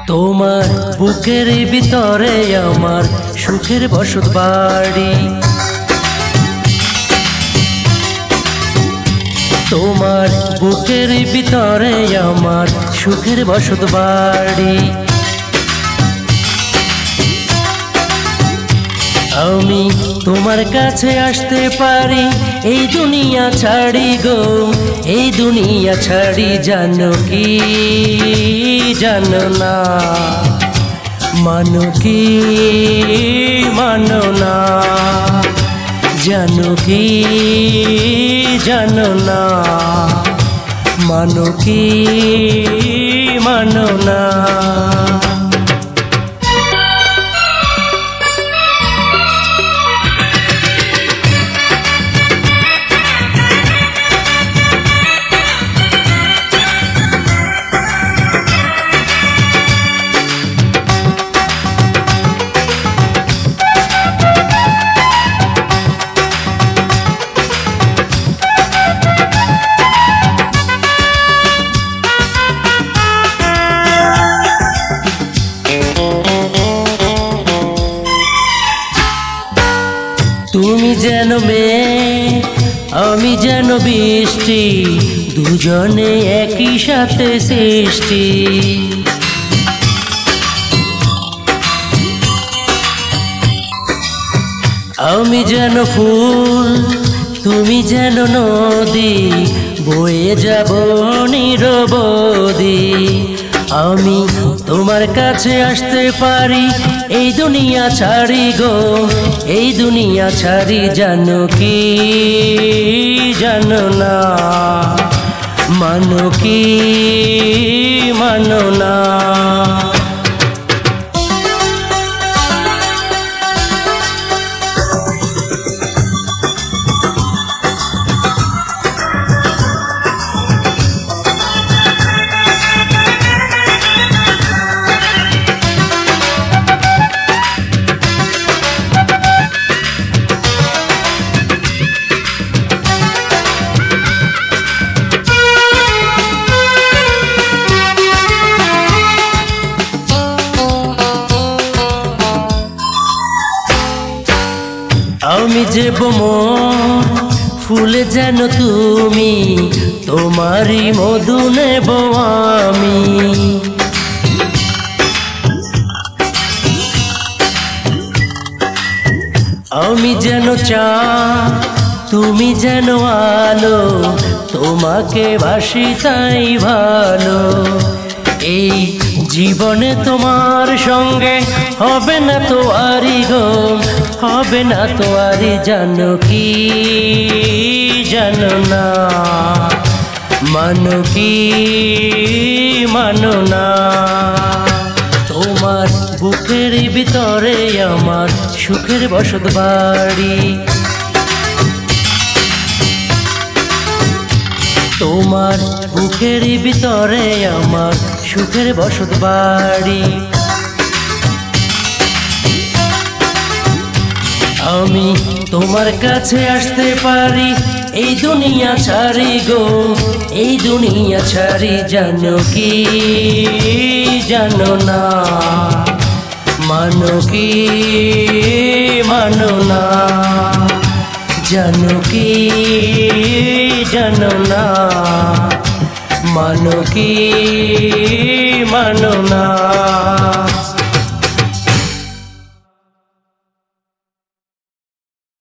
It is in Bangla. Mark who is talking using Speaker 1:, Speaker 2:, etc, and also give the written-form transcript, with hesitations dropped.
Speaker 1: তোমার বুকের ভিতরে আমার সুখের বসত বাড়ি। তোমার বুকের ভিতরে আমার সুখের বসত বাড়ি। আমি তোমার কাছে আসতে পারি এই দুনিয়া ছাড়ি গো, এই দুনিয়া ছাড়ি। জানো কি জানো না, মানো কি মানো না, জানো কি জানো না, মানো কি মানো না। তুমি যেন মেঘ আমি যেন বৃষ্টি, দুজনে একই সাথে সৃষ্টি। আমি যেন ফুল তুমি যেন নদী, বয়ে যাব নিরবধি। আমি তোমার কাছে আসতে পারি এই দুনিয়া ছাড়ি গো, এই দুনিয়া ছাড়ি। জানো কি জানো না, মানো কি মানো না। আমি যে বোমর ফুলে যেন তুমি, তোমারই মধু নেব আমি। আমি যেন চাঁদ তুমি যেন আলো, তোমাকে বাসি তাই ভালো। এই জীবনে তোমার সঙ্গে হবে না তো আরি গো, হবে না তো আরি। জানো কি জানো না, মানো কি মানো না। তোমার বুকের ভিতরে আমার সুখের বসত বাড়ি। তোমার বুকের ভিতরে আমার সুখের বসত বাড়ি। আমি তোমার কাছে আসতে পারি এই দুনিয়া ছাড়ি গো, এই দুনিয়া ছাড়ি। জানো কি জানো না, মানো কি মানো না, জানো কি জানো না, মানো কি মানো না।